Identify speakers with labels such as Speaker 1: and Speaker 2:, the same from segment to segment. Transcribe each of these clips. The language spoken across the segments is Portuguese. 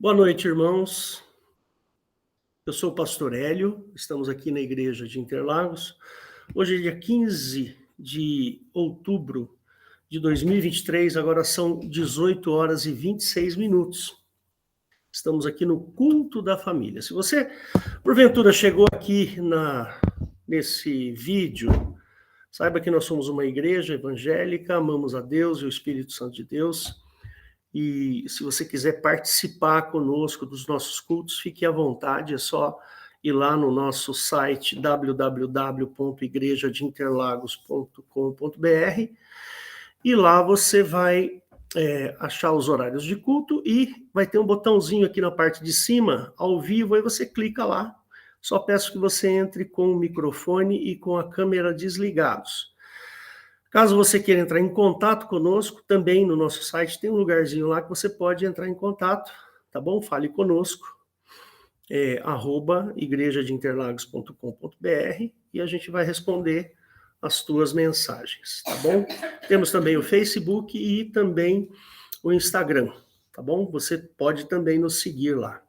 Speaker 1: Boa noite, irmãos. Eu sou o pastor Hélio, estamos aqui na igreja de Interlagos. Hoje é dia 15 de outubro de 2023, agora são 18 horas e 26 minutos. Estamos aqui no culto da família. Se você, porventura, chegou aqui nesse vídeo, saiba que nós somos uma igreja evangélica, amamos a Deus e o Espírito Santo de Deus. E se você quiser participar conosco dos nossos cultos, fique à vontade, é só ir lá no nosso site www.igrejadeinterlagos.com.br e lá você vai achar os horários de culto e vai ter um botãozinho aqui na parte de cima, ao vivo, aí você clica lá. Só peço que você entre com o microfone e com a câmera desligados. Caso você queira entrar em contato conosco, também no nosso site tem um lugarzinho lá que você pode entrar em contato, tá bom? Fale conosco, @igrejadeinterlagos.com.br e a gente vai responder as tuas mensagens, tá bom? Temos também o Facebook e também o Instagram, tá bom? Você pode também nos seguir lá.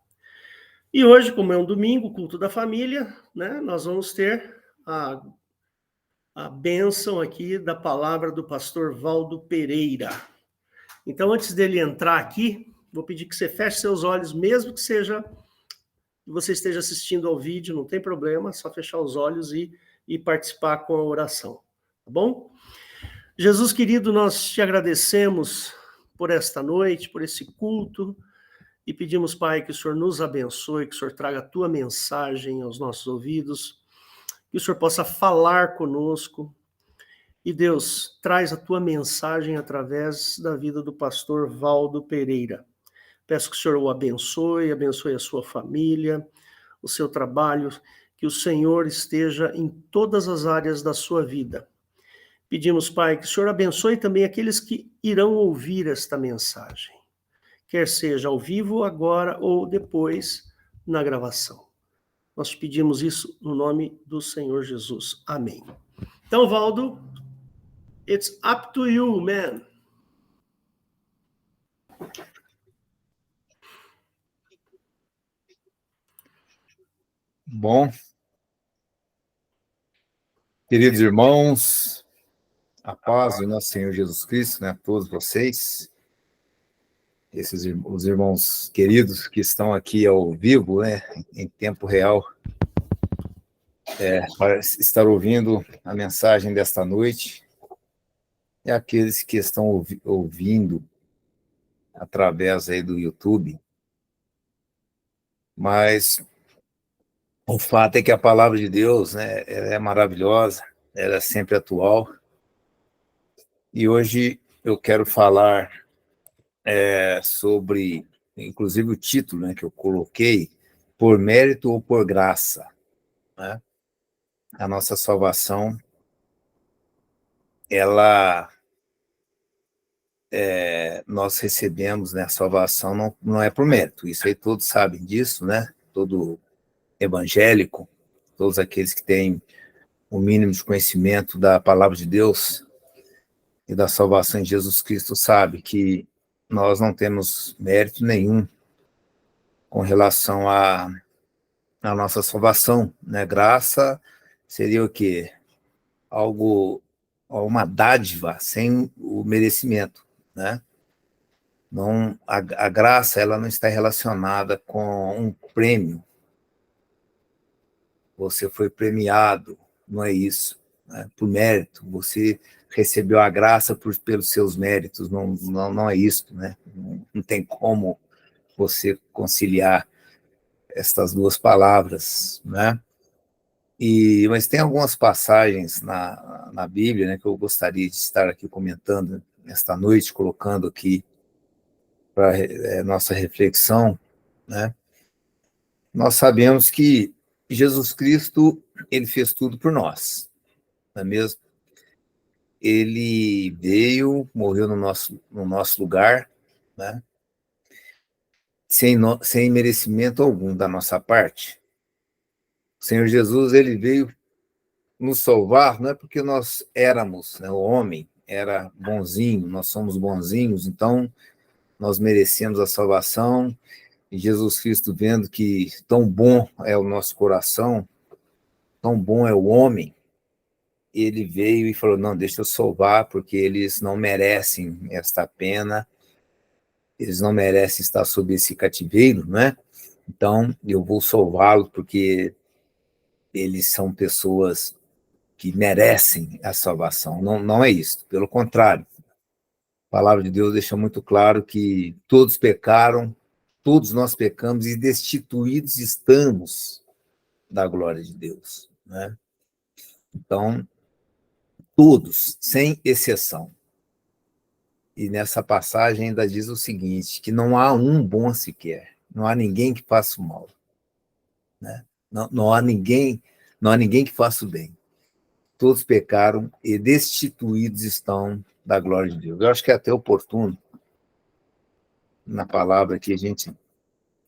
Speaker 1: E hoje, como é um domingo, culto da família, né, nós vamos ter a bênção aqui da palavra do pastor Valdo Pereira. Então, antes dele entrar aqui, vou pedir que você feche seus olhos, mesmo que você esteja assistindo ao vídeo, não tem problema, só fechar os olhos e participar com a oração, tá bom? Jesus querido, nós te agradecemos por esta noite, por esse culto, e pedimos, Pai, que o Senhor nos abençoe, que o Senhor traga a tua mensagem aos nossos ouvidos, que o Senhor possa falar conosco. E Deus, traz a tua mensagem através da vida do pastor Valdo Pereira. Peço que o Senhor o abençoe a sua família, o seu trabalho, que o Senhor esteja em todas as áreas da sua vida. Pedimos, Pai, que o Senhor abençoe também aqueles que irão ouvir esta mensagem, quer seja ao vivo agora ou depois na gravação. Nós te pedimos isso no nome do Senhor Jesus. Amém. Então, Valdo, it's up to you, man.
Speaker 2: Bom, queridos irmãos, a paz do nosso Senhor Jesus Cristo, né, a todos vocês, os irmãos queridos que estão aqui ao vivo, né, em tempo real, para estar ouvindo a mensagem desta noite, e aqueles que estão ouvindo através aí do YouTube. Mas o fato é que a palavra de Deus, né, ela é maravilhosa, ela é sempre atual. E hoje eu quero falar sobre, inclusive o título, né, que eu coloquei, por mérito ou por graça, né? A nossa salvação, nós recebemos, né, a salvação não é por mérito, isso aí todos sabem disso, né? Todo evangélico, todos aqueles que têm o mínimo de conhecimento da palavra de Deus e da salvação em Jesus Cristo sabe que nós não temos mérito nenhum com relação à nossa salvação, né? Graça seria o quê? Uma dádiva sem o merecimento, né? Não, a graça, ela não está relacionada com um prêmio. Você foi premiado, não é isso, né? Por mérito, você recebeu a graça pelos seus méritos, não é isso, né? Não tem como você conciliar estas duas palavras, né? Mas tem algumas passagens na Bíblia, né, que eu gostaria de estar aqui comentando esta noite, colocando aqui para nossa reflexão, né? Nós sabemos que Jesus Cristo, ele fez tudo por nós, não é mesmo? Ele veio, morreu no nosso lugar, né? Sem merecimento algum da nossa parte. O Senhor Jesus, ele veio nos salvar, não é porque nós éramos, né, o homem era bonzinho, nós somos bonzinhos, então nós merecemos a salvação E Jesus Cristo, vendo que tão bom é o nosso coração, tão bom é o homem, ele veio e falou, não, deixa eu salvar, porque eles não merecem esta pena, eles não merecem estar sob esse cativeiro, né? Então, eu vou salvá-los, porque eles são pessoas que merecem a salvação. Não, não é isso, pelo contrário. A palavra de Deus deixa muito claro que todos pecaram, todos nós pecamos e destituídos estamos da glória de Deus, né? Então, todos, sem exceção. E nessa passagem ainda diz o seguinte, que não há um bom sequer, não há ninguém que faça o mal, né? Não há ninguém que faça o bem. Todos pecaram e destituídos estão da glória de Deus. Eu acho que é até oportuno, na palavra que a gente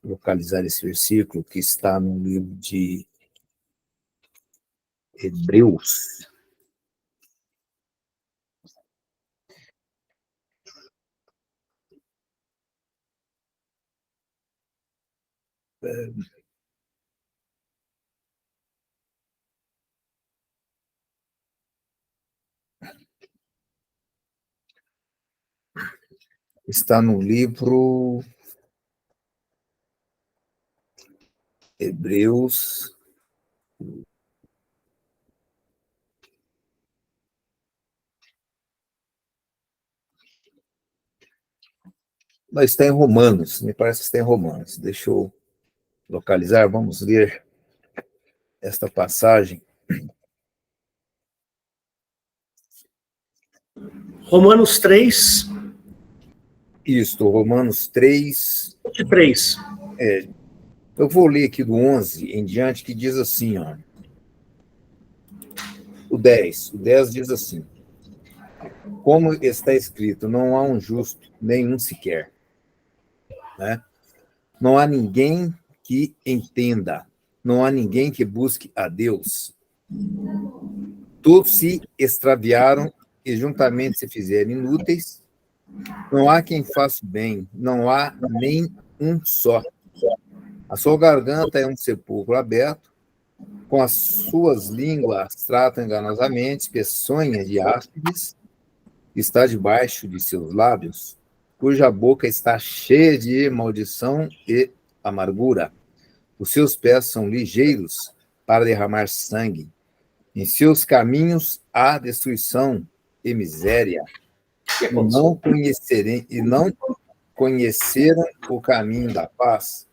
Speaker 2: localizar esse versículo, que está no livro de Hebreus. Está no livro Hebreus. Não, está em Romanos, me parece que está em Romanos. Deixa eu localizar, vamos ler esta passagem.
Speaker 1: Romanos 3,
Speaker 2: Isto, Romanos 3.
Speaker 1: 23.
Speaker 2: Eu vou ler aqui do 11 em diante, que diz assim, ó. O 10 diz assim, como está escrito, não há um justo, nenhum sequer, né? Não há ninguém que entenda, não há ninguém que busque a Deus. Todos se extraviaram e juntamente se fizeram inúteis. Não há quem faça o bem, não há nem um só. A sua garganta é um sepulcro aberto, com as suas línguas tratam enganosamente, peçonhas de áspides, está debaixo de seus lábios, cuja boca está cheia de maldição e amargura. Os seus pés são ligeiros para derramar sangue. Em seus caminhos há destruição e miséria. E não conheceram o caminho da paz.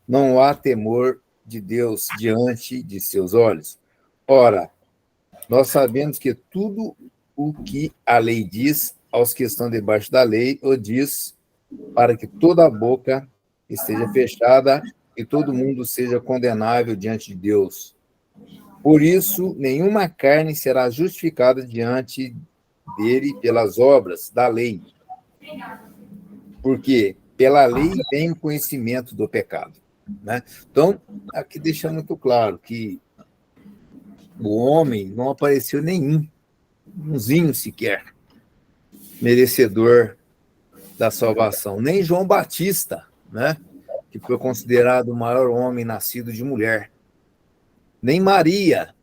Speaker 2: Não há temor de Deus diante de seus olhos. Ora, nós sabemos que tudo o que a lei diz aos que estão debaixo da lei, o diz para que toda a boca esteja fechada e todo mundo seja condenável diante de Deus. Por isso, nenhuma carne será justificada diante dele pelas obras da lei, porque pela lei vem o conhecimento do pecado, né? Então, aqui deixa muito claro que o homem não apareceu nenhum, umzinho sequer, merecedor da salvação. Nem João Batista, né? Que foi considerado o maior homem nascido de mulher. Nem Maria,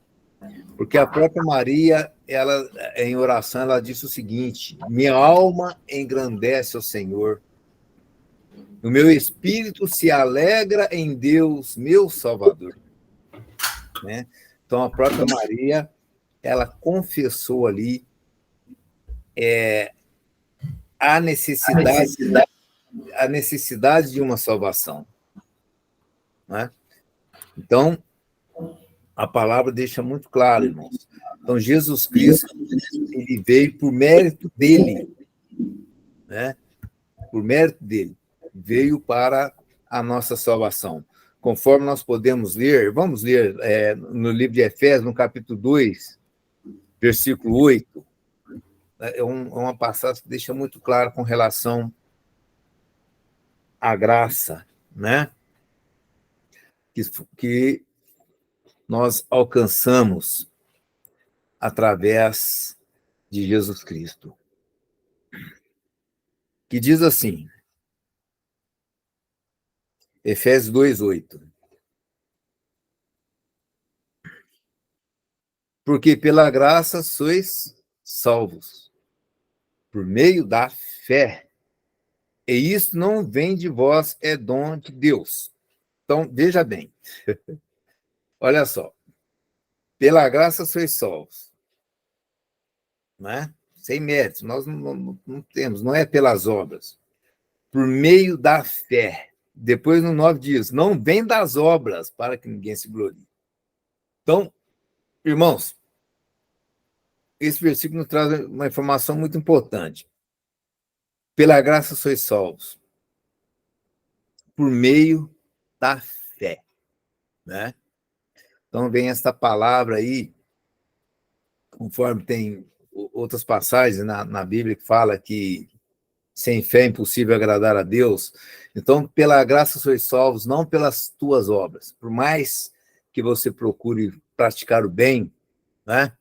Speaker 2: porque a própria Maria, ela, em oração, ela disse o seguinte: minha alma engrandece ao Senhor, o meu espírito se alegra em Deus, meu Salvador. Né? Então, a própria Maria, ela confessou ali a necessidade de uma salvação. Né? Então, a palavra deixa muito claro, irmãos. Então, Jesus Cristo, ele veio por mérito dele, né? Por mérito dele, veio para a nossa salvação. Conforme nós podemos ler, vamos ler no livro de Efésios, no capítulo 2, versículo 8, é uma passagem que deixa muito claro com relação à graça, né? Que nós alcançamos através de Jesus Cristo. Que diz assim: Efésios 2:8. Porque pela graça sois salvos, por meio da fé. E isso não vem de vós, é dom de Deus. Então, veja bem. Olha só. Pela graça sois salvos. Né? Sem méritos. Nós não temos, não é pelas obras. Por meio da fé. Depois, no 9 dias, não vem das obras, para que ninguém se glorie. Então, irmãos, esse versículo nos traz uma informação muito importante. Pela graça sois salvos, por meio da fé, né? Então vem esta palavra aí, conforme tem outras passagens na Bíblia que fala que sem fé é impossível agradar a Deus. Então, pela graça sois salvos, não pelas tuas obras. Por mais que você procure praticar o bem, né?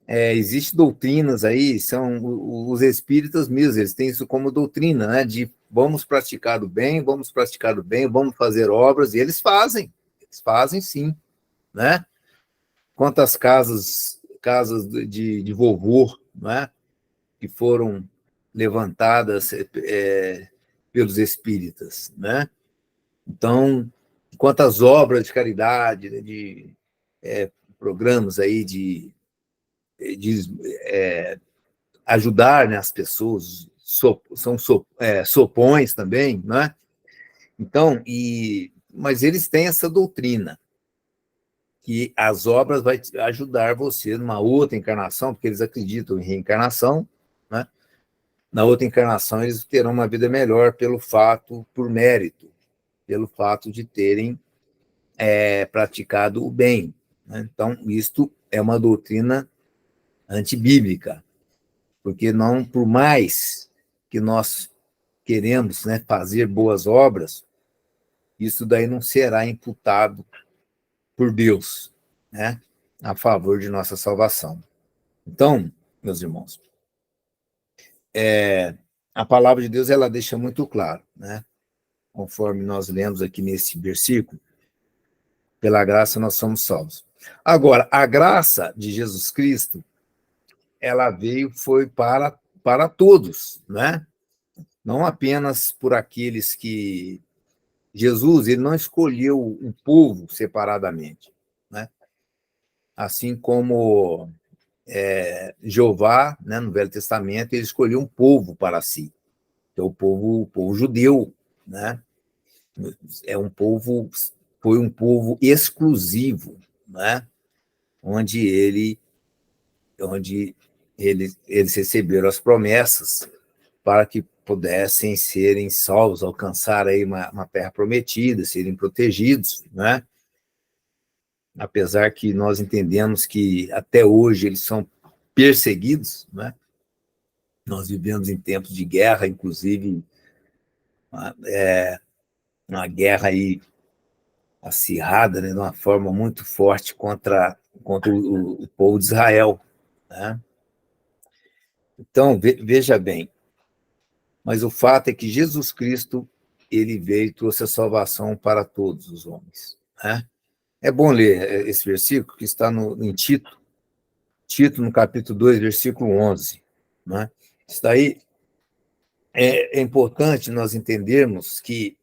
Speaker 2: Existem doutrinas aí, são os espíritas mesmos, eles têm isso como doutrina, né? De vamos praticar o bem, vamos praticar o bem, vamos fazer obras, e eles fazem sim, né? Quantas casas de vovô, né? Que foram levantadas pelos espíritas, né? Então, quantas obras de caridade, né? De programas aí de ajudar, né, as pessoas, são sopões também, né? Então, mas eles têm essa doutrina, que as obras vai ajudar você numa outra encarnação, porque eles acreditam em reencarnação, né? Na outra encarnação eles terão uma vida melhor por mérito, pelo fato de terem praticado o bem, né? Então, isto é uma doutrina antibíblica, porque não, por mais que nós queremos, né, fazer boas obras, isso daí não será imputado por Deus, né, a favor de nossa salvação. Então, meus irmãos, a palavra de Deus ela deixa muito claro, né, conforme nós lemos aqui nesse versículo, pela graça nós somos salvos. Agora, a graça de Jesus Cristo, ela foi para todos, né? Não apenas por aqueles que Jesus ele não escolheu um povo separadamente, né? Assim como Jeová, né, no Velho Testamento, ele escolheu um povo para si, que é o povo judeu, né? Foi um povo exclusivo, né? Onde eles receberam as promessas para que pudessem serem salvos, alcançar aí uma terra prometida, serem protegidos, né? Apesar que nós entendemos que até hoje eles são perseguidos, né? Nós vivemos em tempos de guerra, inclusive uma guerra aí acirrada, né? De uma forma muito forte contra o povo de Israel, né? Então, veja bem, mas o fato é que Jesus Cristo, ele veio e trouxe a salvação para todos os homens, né? É bom ler esse versículo que está em Tito, no capítulo 2, versículo 11, né? Isso daí é importante nós entendermos que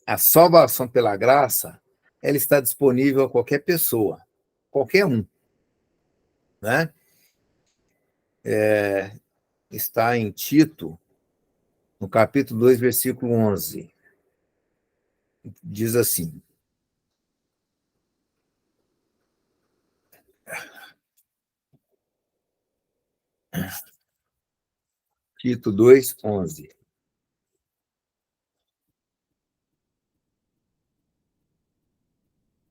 Speaker 2: a salvação pela graça, ela está disponível a qualquer pessoa, qualquer um, né? Está em Tito, no capítulo 2, versículo 11. Diz assim: Tito 2, 11.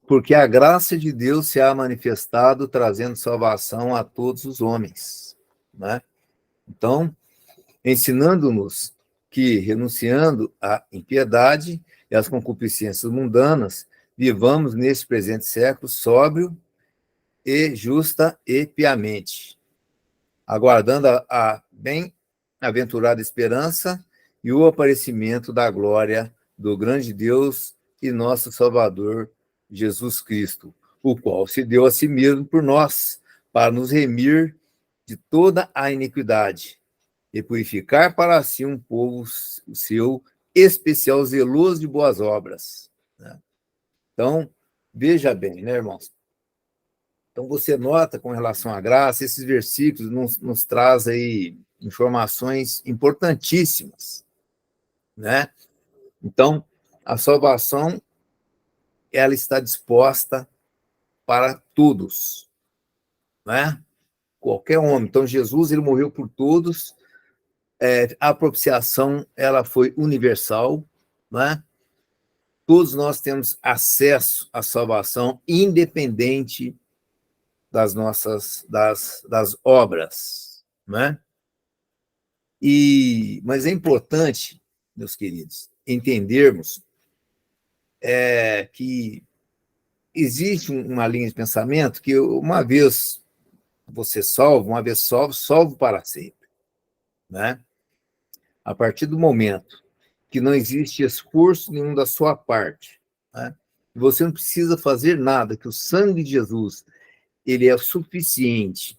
Speaker 2: Porque a graça de Deus se ha manifestado, trazendo salvação a todos os homens, né? Então, ensinando-nos que, renunciando à impiedade e às concupiscências mundanas, vivamos neste presente século sóbrio e justa e piamente, aguardando a bem-aventurada esperança e o aparecimento da glória do grande Deus e nosso Salvador, Jesus Cristo, o qual se deu a si mesmo por nós, para nos remir de toda a iniquidade e purificar para si um povo seu especial, zeloso de boas obras. Né? Então, veja bem, né, irmãos? Então, você nota, com relação à graça, esses versículos nos traz aí informações importantíssimas, né? Então, a salvação, ela está disposta para todos, né? Qualquer homem. Então, Jesus, ele morreu por todos. A propiciação, ela foi universal, né? Todos nós temos acesso à salvação, independente das nossas das obras, né? Mas é importante, meus queridos, entendermos que existe uma linha de pensamento que uma vez você salvo, uma vez salvo para sempre, né? A partir do momento que não existe esforço nenhum da sua parte, né? Você não precisa fazer nada, que o sangue de Jesus, ele é suficiente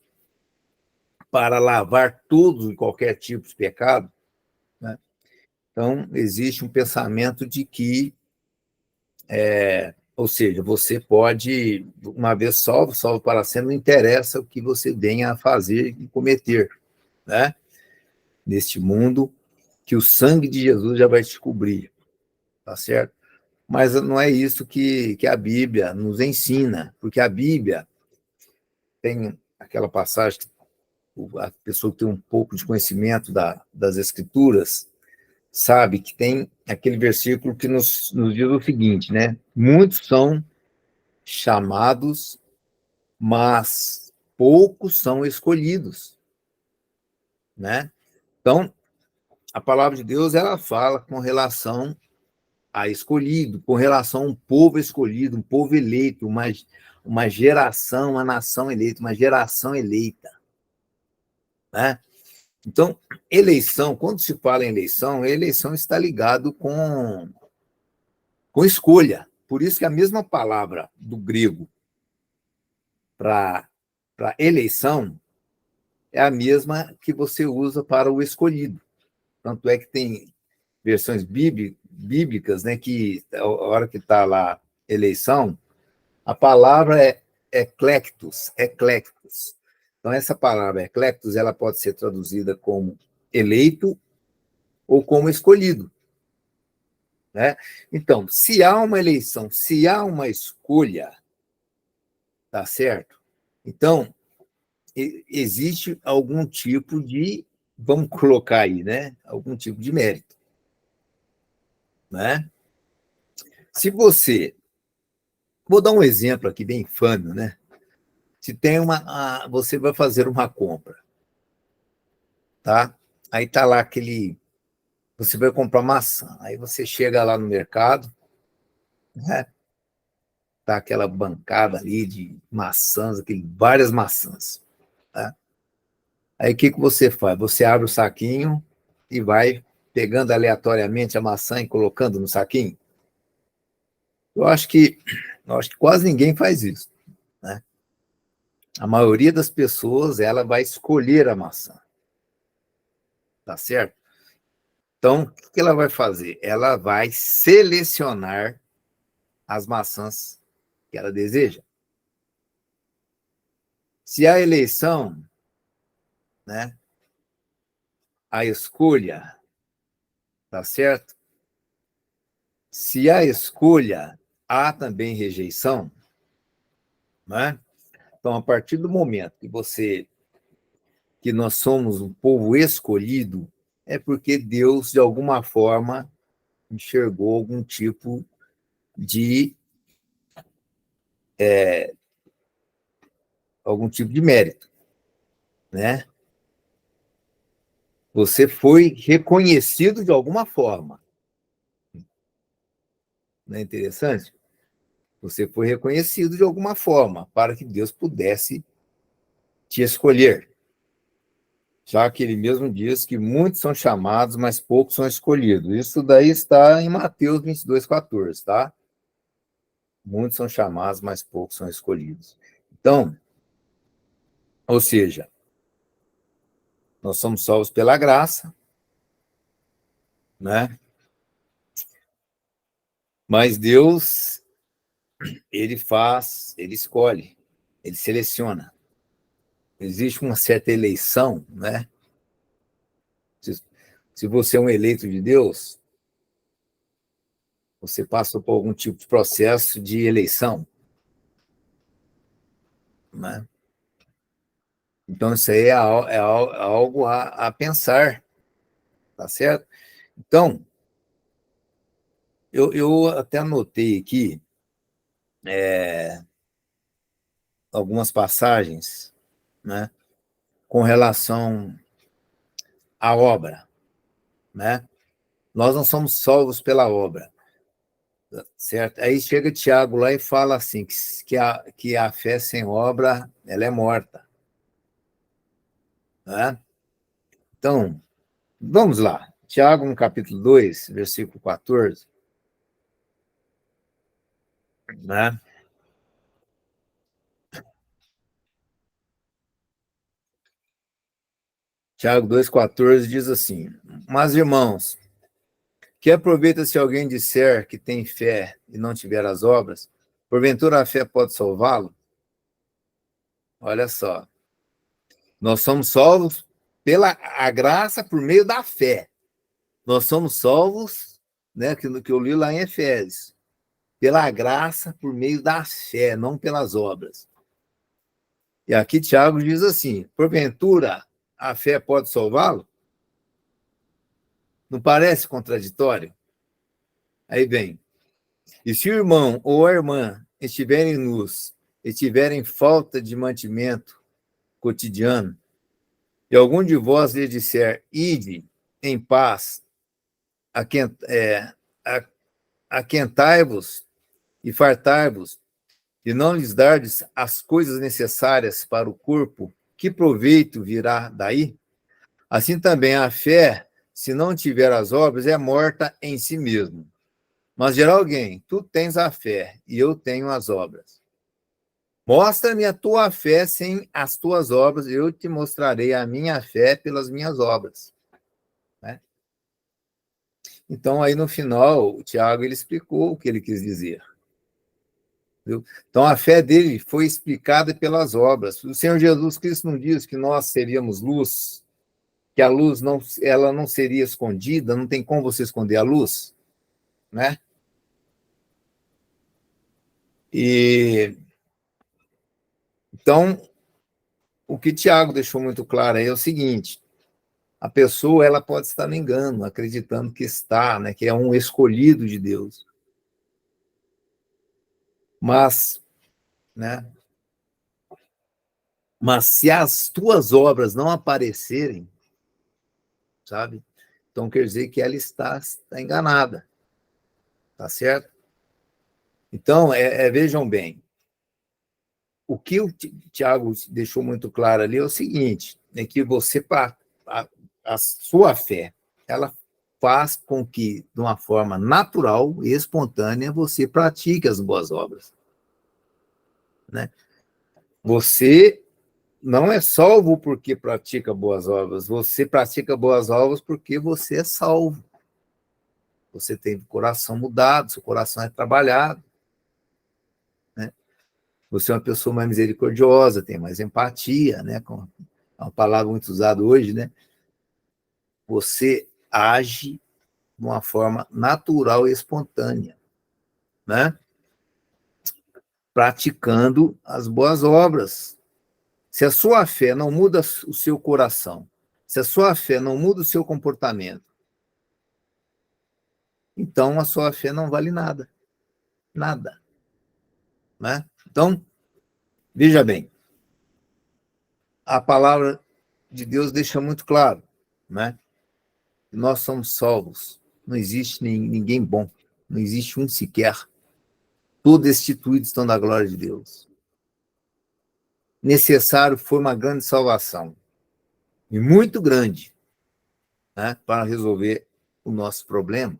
Speaker 2: para lavar todo e qualquer tipo de pecado, né? Então, existe um pensamento de que, ou seja, você pode, uma vez salvo para sempre, não interessa o que você venha a fazer e cometer, né? Neste mundo, que o sangue de Jesus já vai te cobrir, tá certo? Mas não é isso que a Bíblia nos ensina, porque a Bíblia tem aquela passagem que a pessoa que tem um pouco de conhecimento das Escrituras sabe que tem aquele versículo que nos diz o seguinte, né? Muitos são chamados, mas poucos são escolhidos, né? Então, a palavra de Deus, ela fala com relação a escolhido, com relação a um povo escolhido, um povo eleito, uma geração, uma nação eleita, uma geração eleita, né? Então, eleição, quando se fala em eleição, a eleição está ligado com escolha. Por isso que a mesma palavra do grego para eleição é a mesma que você usa para o escolhido. Tanto é que tem versões bíblicas, né, que a hora que está lá eleição, a palavra é eclectos. Então, essa palavra eclectos, ela pode ser traduzida como eleito ou como escolhido, né? Então, se há uma eleição, se há uma escolha, tá certo? Então, existe algum tipo de, vamos colocar aí, né? Algum tipo de mérito, né? Se você, vou dar um exemplo aqui bem infame, né? Se tem você vai fazer uma compra, tá? Aí tá lá você vai comprar maçã, aí você chega lá no mercado, né? Tá aquela bancada ali de maçãs, várias maçãs, tá? Aí o que você faz? Você abre o saquinho e vai pegando aleatoriamente a maçã e colocando no saquinho? Eu acho que quase ninguém faz isso, né? A maioria das pessoas, ela vai escolher a maçã, tá certo? Então, o que ela vai fazer? Ela vai selecionar as maçãs que ela deseja. Se a eleição, né, a escolha, tá certo? Se a escolha há também rejeição, né? Então, a partir do momento que nós somos um povo escolhido, é porque Deus, de alguma forma, enxergou algum tipo de mérito, né? Você foi reconhecido de alguma forma. Não é interessante? Você foi reconhecido de alguma forma para que Deus pudesse te escolher. já que ele mesmo diz que muitos são chamados, mas poucos são escolhidos. Isso daí está em Mateus 22:14, tá? Muitos são chamados, mas poucos são escolhidos. Então, ou seja, nós somos salvos pela graça, né? Mas Deus, ele escolhe, ele seleciona. Existe uma certa eleição, né? Se você é um eleito de Deus, você passou por algum tipo de processo de eleição, né? Então, isso aí é algo a pensar, tá certo? Então, eu até anotei aqui algumas passagens, né, com relação à obra, né? Nós não somos salvos pela obra, certo? Aí chega Tiago lá e fala assim, que a fé sem obra, ela é morta, né? Então, vamos lá. Tiago, no capítulo 2, versículo 14, né? Tiago 2,14 diz assim: Mas, irmãos, que aproveita se alguém disser que tem fé e não tiver as obras? Porventura a fé pode salvá-lo? Olha só, nós somos salvos pela a graça por meio da fé. Nós somos salvos, né, que eu li lá em Efésios, pela graça por meio da fé, não pelas obras. E aqui Tiago diz assim: porventura a fé pode salvá-lo? Não parece contraditório? Aí vem: e se o irmão ou a irmã estiverem nus e tiverem falta de mantimento cotidiano, e algum de vós lhe disser, ide em paz, aquentai-vos e fartai-vos, e não lhes dardes as coisas necessárias para o corpo, que proveito virá daí? Assim também a fé, se não tiver as obras, é morta em si mesmo. Mas dirá alguém, tu tens a fé, e eu tenho as obras. Mostra-me a tua fé sem as tuas obras, eu te mostrarei a minha fé pelas minhas obras. Né? Então, aí no final, o Tiago ele explicou o que ele quis dizer. Viu? Então, a fé dele foi explicada pelas obras. O Senhor Jesus Cristo não diz que nós seríamos luz, que a luz não, ela não seria escondida, não tem como você esconder a luz, né? E então, o que Tiago deixou muito claro aí é o seguinte: a pessoa ela pode estar no engano, acreditando que está, né, que é um escolhido de Deus. Mas, né, mas se as tuas obras não aparecerem, sabe? Então quer dizer que ela está enganada, tá certo? Então, vejam bem, o que o Tiago deixou muito claro ali é o seguinte, é que a sua fé, ela faz com que, de uma forma natural e espontânea, você pratique as boas obras. Né? Você não é salvo porque pratica boas obras, você pratica boas obras porque você é salvo. Você tem o coração mudado, seu coração é trabalhado. Né? Você é uma pessoa mais misericordiosa, tem mais empatia, né? É uma palavra muito usada hoje, né? Você age de uma forma natural e espontânea, né? Praticando as boas obras. Se a sua fé não muda o seu coração, se a sua fé não muda o seu comportamento, então a sua fé não vale nada. Nada. Né? Então, veja bem, a palavra de Deus deixa muito claro, né? Nós somos salvos. Não existe ninguém bom. Não existe um sequer. Todos destituídos estão da glória de Deus. Necessário foi uma grande salvação. e muito grande, né, para resolver o nosso problema.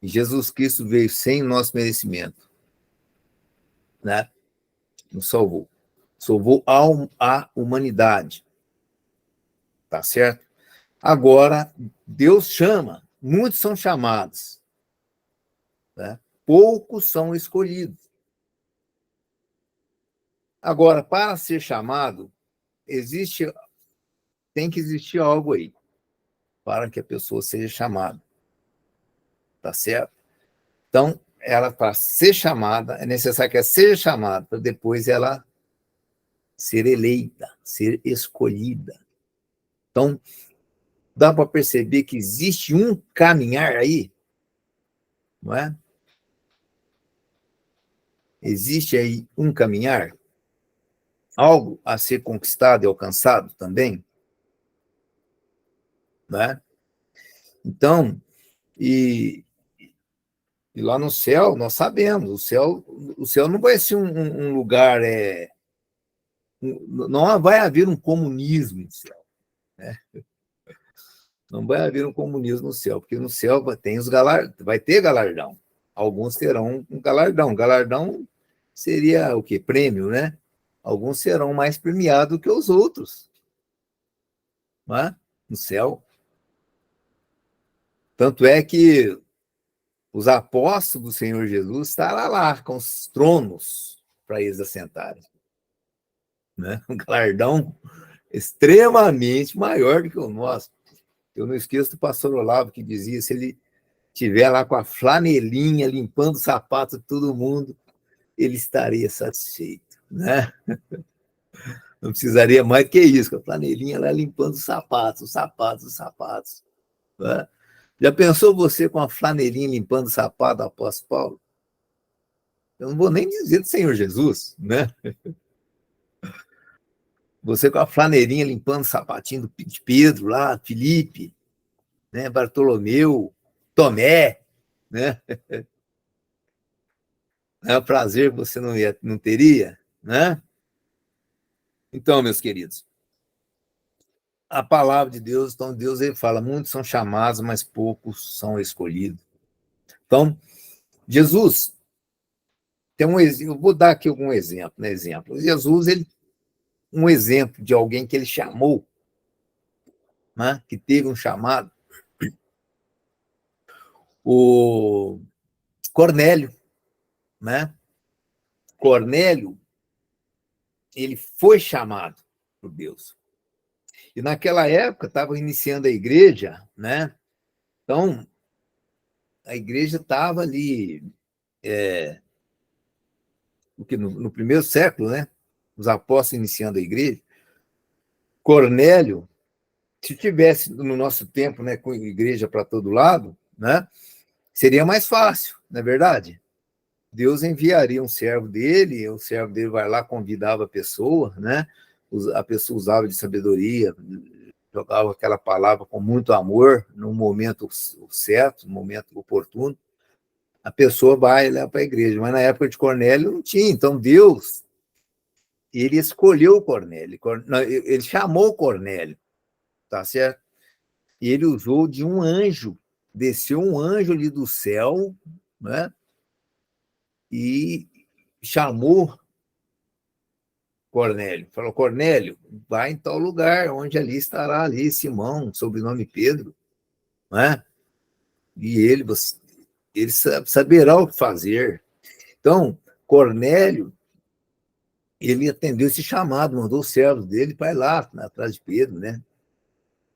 Speaker 2: E Jesus Cristo veio sem nosso merecimento, né? Nos salvou. Salvou a humanidade. Tá certo? Agora, Deus chama, muitos são chamados, né? Poucos são escolhidos. Agora, para ser chamado, tem que existir algo aí para que a pessoa seja chamada. Tá certo? Então, ela, para ser chamada, é necessário que ela seja chamada, para depois ela ser eleita, ser escolhida. Então, dá para perceber que existe um caminhar aí, não é? Existe aí um caminhar, algo a ser conquistado e alcançado também, né? Então, e lá no céu, nós sabemos, o céu não vai ser um lugar, não vai haver um comunismo no céu, né? Não vai haver um comunismo no céu, porque no céu vai ter galardão. Alguns terão um galardão. Galardão seria o quê? Prêmio, né? Alguns serão mais premiados que os outros, não é? No céu. Tanto é que os apóstolos do Senhor Jesus estarão lá com os tronos para eles assentarem, né? Um galardão extremamente maior do que o nosso. Eu não esqueço do pastor Olavo que dizia, se ele estiver lá com a flanelinha limpando o sapato de todo mundo, ele estaria satisfeito, né? Não precisaria mais que isso, com a flanelinha lá limpando os sapatos, né? Já pensou você com a flanelinha limpando o sapato do apóstolo Paulo? Eu não vou nem dizer do Senhor Jesus, né? Você com a flanelinha limpando o sapatinho de Pedro lá, Felipe, né? Bartolomeu, Tomé, né? É um prazer que você não teria, né? Então, meus queridos, a palavra de Deus, então Deus ele fala, muitos são chamados, mas poucos são escolhidos. Então, Jesus tem eu vou dar aqui algum exemplo, né? Jesus, um exemplo de alguém que ele chamou, né? Que teve um chamado, o Cornélio, né? Cornélio, ele foi chamado por Deus. E naquela época estava iniciando a igreja, né? Então, a igreja estava ali, no primeiro século, né? Os apóstolos iniciando a igreja. Cornélio, se tivesse no nosso tempo, né, com igreja para todo lado, né? Seria mais fácil, não é verdade? Deus enviaria um servo dele, o servo dele vai lá, convidava a pessoa, né? A pessoa usava de sabedoria, jogava aquela palavra com muito amor, no momento certo, no momento oportuno. A pessoa vai lá para a igreja. Mas na época de Cornélio não tinha. Então Deus, ele escolheu Cornélio. Ele chamou Cornélio, tá certo? E ele usou de um anjo. Desceu um anjo ali do céu, né? E chamou Cornélio. Falou, Cornélio, vai em tal lugar, onde ali estará ali Simão, sobrenome Pedro, né? E ele saberá o que fazer. Então, Cornélio, ele atendeu esse chamado, mandou os servos dele para ir lá, atrás de Pedro, né?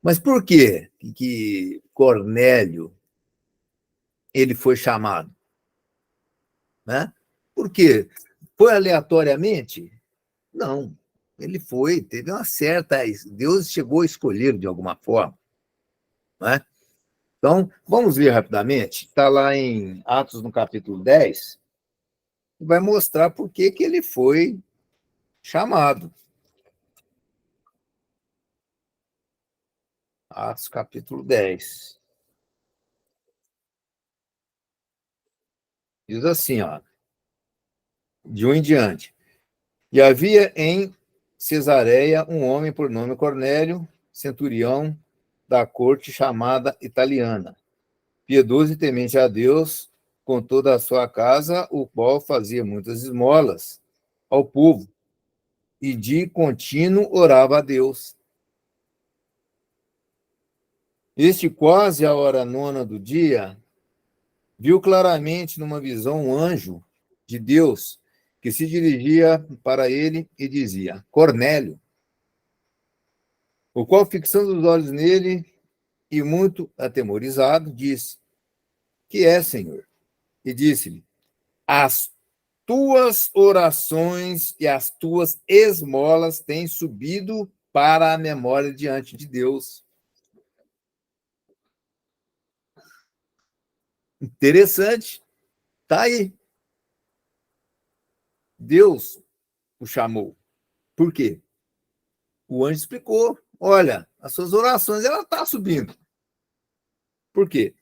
Speaker 2: Mas por quê que Cornélio ele foi chamado? Né? Por quê? Foi aleatoriamente? Não. Ele teve uma certa... Deus chegou a escolher de alguma forma. Né? Então, vamos ver rapidamente. Está lá em Atos, no capítulo 10, e vai mostrar por que ele foi chamado. Atos, capítulo 10. Diz assim, ó, de um em diante. E havia em Cesareia um homem por nome Cornélio, centurião da corte chamada italiana, piedoso e temente a Deus com toda a sua casa, o qual fazia muitas esmolas ao povo e de contínuo orava a Deus. Este, quase à hora nona do dia, viu claramente numa visão um anjo de Deus que se dirigia para ele e dizia: Cornélio. O qual, fixando os olhos nele e muito atemorizado, disse: Que é, Senhor? E disse-lhe: As tuas orações e as tuas esmolas têm subido para a memória diante de Deus. Interessante. Está aí. Deus o chamou. Por quê? O anjo explicou. Olha, as suas orações, ela está subindo. Por quê?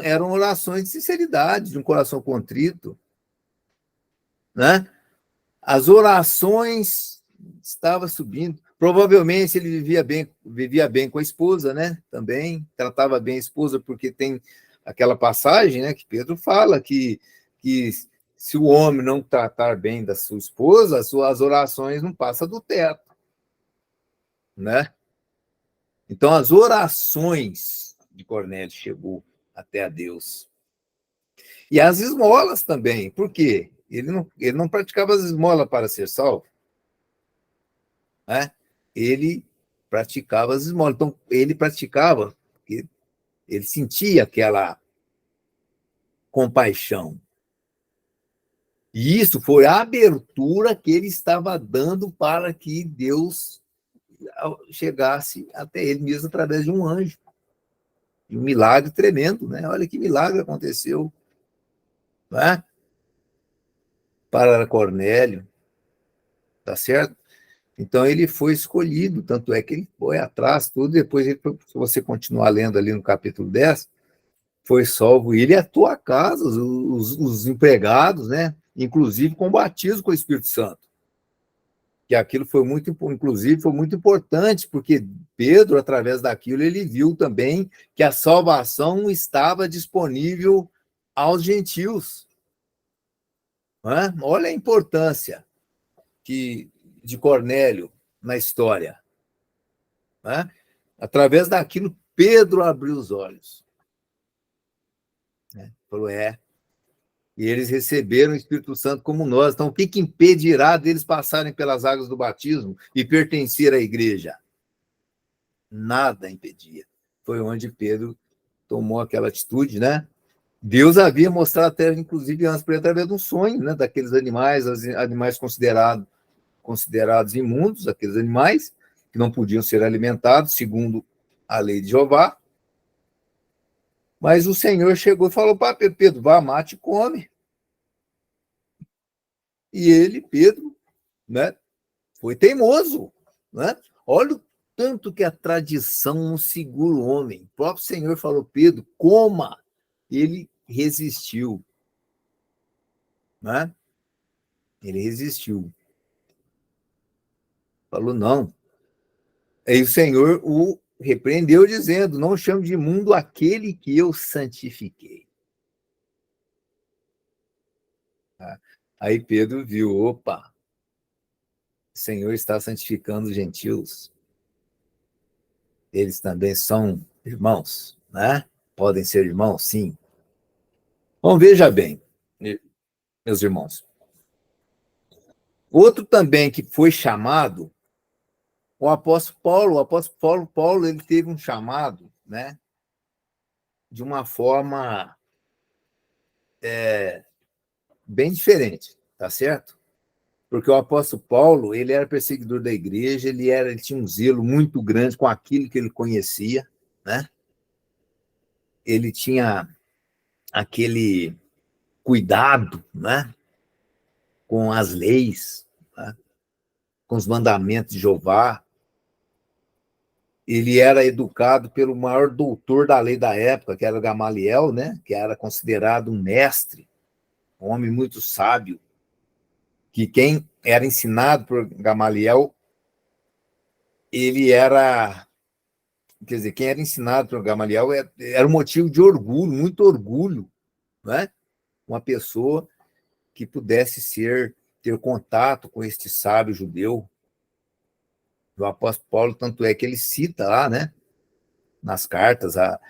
Speaker 2: Eram orações de sinceridade, de um coração contrito. Né? As orações estavam subindo. Provavelmente ele vivia bem com a esposa, né? Também tratava bem a esposa, porque tem aquela passagem, né, que Pedro fala que se o homem não tratar bem da sua esposa, as suas orações não passam do teto, né? Então as orações de Cornélio chegou até a Deus. E as esmolas também. Por quê? Ele não praticava as esmolas para ser salvo. Né? Ele praticava as esmolas. Então, ele praticava, ele sentia aquela compaixão. E isso foi a abertura que ele estava dando para que Deus chegasse até ele mesmo através de um anjo. E um milagre tremendo, né? Olha que milagre aconteceu. Né? Para Cornélio, tá certo? Então ele foi escolhido, tanto é que ele foi atrás, tudo, depois ele foi, se você continuar lendo ali no capítulo 10, foi salvo ele e a tua casa, os empregados, né? Inclusive com batismo com o Espírito Santo. Que aquilo foi muito, inclusive, foi muito importante, porque Pedro, através daquilo, ele viu também que a salvação estava disponível aos gentios. Né? Olha a importância de Cornélio na história. Né? Através daquilo, Pedro abriu os olhos. Né? Falou, e eles receberam o Espírito Santo como nós. Então, o que impedirá deles passarem pelas águas do batismo e pertencer à igreja? Nada impedia. Foi onde Pedro tomou aquela atitude, né? Deus havia mostrado até, inclusive, antes para ele, através de um sonho, né? Daqueles animais, animais considerados imundos, aqueles animais que não podiam ser alimentados, segundo a lei de Jeová. Mas o Senhor chegou e falou para Pedro, vá, mate e come. E ele, Pedro, né, foi teimoso. Né? Olha o tanto que a tradição não segura o homem. O próprio Senhor falou, Pedro, coma. Ele resistiu. Né? Ele resistiu. Falou, não. Aí o Senhor o repreendeu, dizendo, não chame de imundo aquele que eu santifiquei. Aí Pedro viu, opa, o Senhor está santificando os gentios. Eles também são irmãos, né? Podem ser irmãos, sim. Bom, veja bem, meus irmãos. Outro também que foi chamado, o apóstolo Paulo, ele teve um chamado, né? De uma forma bem diferente, tá certo? Porque o apóstolo Paulo, ele era perseguidor da igreja, ele tinha um zelo muito grande com aquilo que ele conhecia, né? Ele tinha aquele cuidado, né? Com as leis, né? Com os mandamentos de Jeová. Ele era educado pelo maior doutor da lei da época, que era Gamaliel, né? Que era considerado um mestre, um homem muito sábio, que quem era ensinado por Gamaliel, ele era quer dizer, quem era ensinado pelo Gamaliel era um motivo de orgulho, muito orgulho, não é? Uma pessoa que pudesse ter contato com este sábio judeu. O apóstolo Paulo, tanto é que ele cita lá, né, nas cartas, a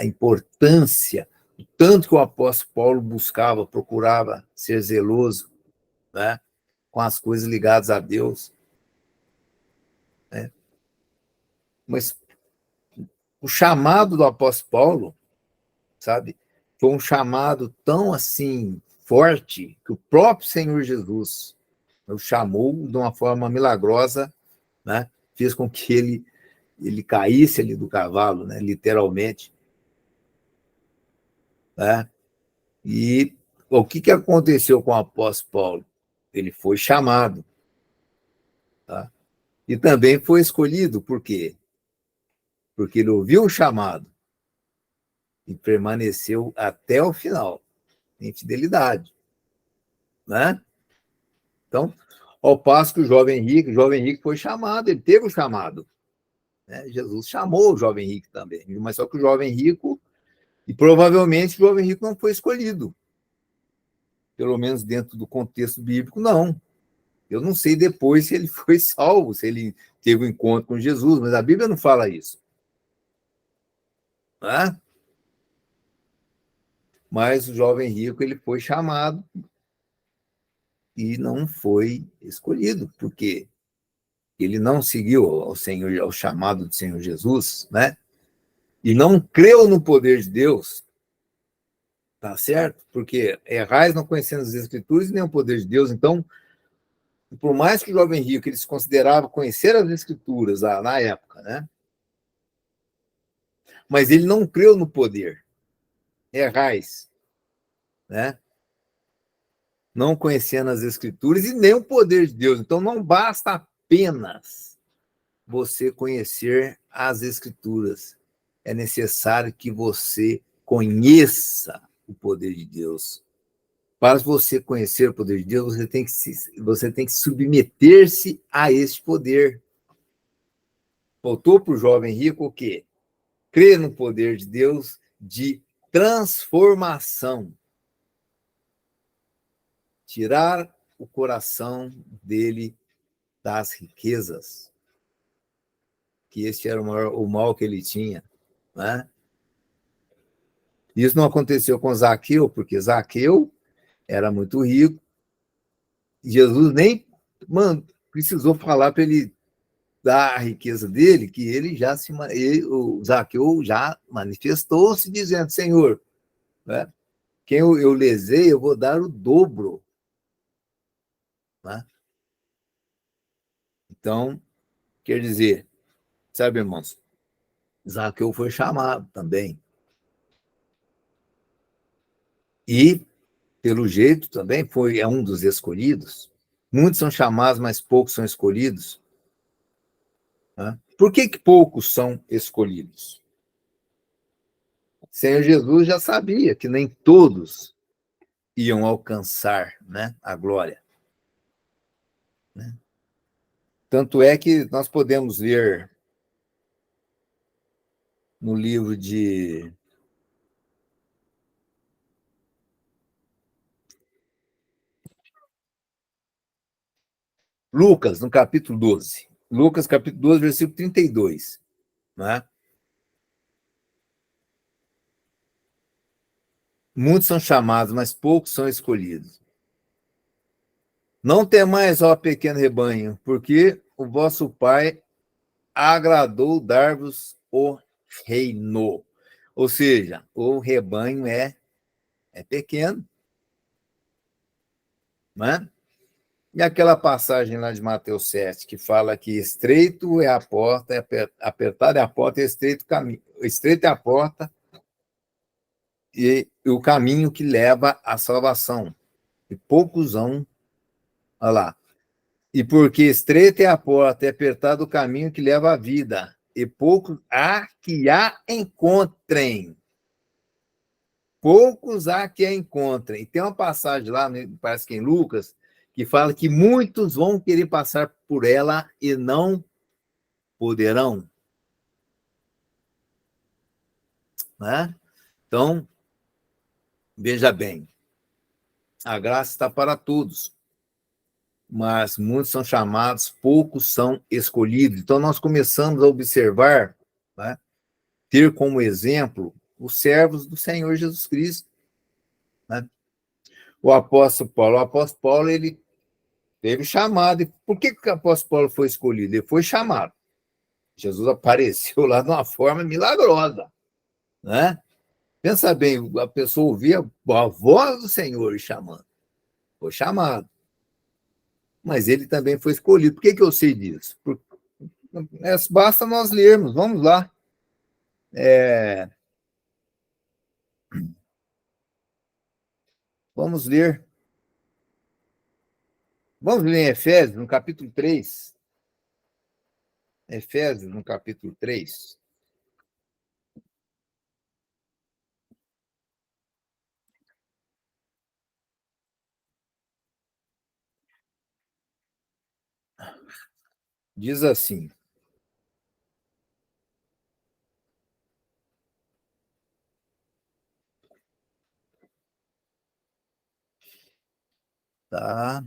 Speaker 2: importância, o tanto que o apóstolo Paulo buscava, procurava ser zeloso, né, com as coisas ligadas a Deus. Né? Mas o chamado do apóstolo Paulo, sabe, foi um chamado tão assim forte que o próprio Senhor Jesus o chamou de uma forma milagrosa, né? Fez com que ele caísse ali do cavalo, né? Literalmente. Né? E o que aconteceu com o apóstolo Paulo? Ele foi chamado. Tá? E também foi escolhido. Por quê? Porque ele ouviu o chamado e permaneceu até o final, em fidelidade. Né? Então, ao passo que o jovem Henrique foi chamado, ele teve o chamado. Né? Jesus chamou o jovem Henrique também, mas só que o jovem rico, e provavelmente o jovem rico não foi escolhido, pelo menos dentro do contexto bíblico, não. Eu não sei depois se ele foi salvo, se ele teve um encontro com Jesus, mas a Bíblia não fala isso. Né? Mas o jovem rico, ele foi chamado e não foi escolhido, porque ele não seguiu ao Senhor, ao chamado do Senhor Jesus, né? E não creu no poder de Deus, tá certo? Porque errais não conhecendo as Escrituras e nem o poder de Deus. Então, por mais que o jovem rico ele se considerava conhecer as Escrituras na época, né? Mas ele não creu no poder. Errais, né? Não conhecendo as Escrituras e nem o poder de Deus. Então, não basta apenas você conhecer as Escrituras. É necessário que você conheça o poder de Deus. Para você conhecer o poder de Deus, você tem que submeter-se a esse poder. Faltou para o jovem rico o quê? Crer no poder de Deus de transformação. Tirar o coração dele das riquezas. Que este era o mal que ele tinha. Né? Isso não aconteceu com Zaqueu, porque Zaqueu era muito rico. Jesus nem precisou falar para ele dar a riqueza dele, que o Zaqueu já manifestou-se dizendo, Senhor, né, quem eu lesei, eu vou dar o dobro. Né? Então, quer dizer, sabe, irmãos, Zaqueu foi chamado também. E, pelo jeito, também é um dos escolhidos. Muitos são chamados, mas poucos são escolhidos. Né? Por que poucos são escolhidos? O Senhor Jesus já sabia que nem todos iam alcançar, né, a glória. Né? Tanto é que nós podemos ver no livro de Lucas, no capítulo 12. Lucas, capítulo 12, versículo 32. Né? Muitos são chamados, mas poucos são escolhidos. Não temais, ó pequeno rebanho, porque o vosso Pai agradou dar-vos o reino. Ou seja, o rebanho é pequeno. Né? E aquela passagem lá de Mateus 7, que fala que estreito é a porta, apertada é a porta, estreita é a porta e o caminho que leva à salvação. E poucos vão, olha lá. E porque estreita é a porta, é apertado o caminho que leva à vida, e poucos há que a encontrem. Poucos há que a encontrem. E tem uma passagem lá, parece que em Lucas, que fala que muitos vão querer passar por ela e não poderão. né? Então, veja bem, a graça está para todos, mas muitos são chamados, poucos são escolhidos. Então, nós começamos a observar, né, ter como exemplo os servos do Senhor Jesus Cristo, né? O apóstolo Paulo, ele teve chamado. E por que o apóstolo Paulo foi escolhido? Ele foi chamado. Jesus apareceu lá de uma forma milagrosa, né? Pensa bem, a pessoa ouvia a voz do Senhor chamando. Foi chamado. Mas ele também foi escolhido. Por que eu sei disso? Basta nós lermos. Vamos lá. Vamos ler. Vamos ler em Efésios, no capítulo 3. Efésios, no capítulo 3. Diz assim. Tá?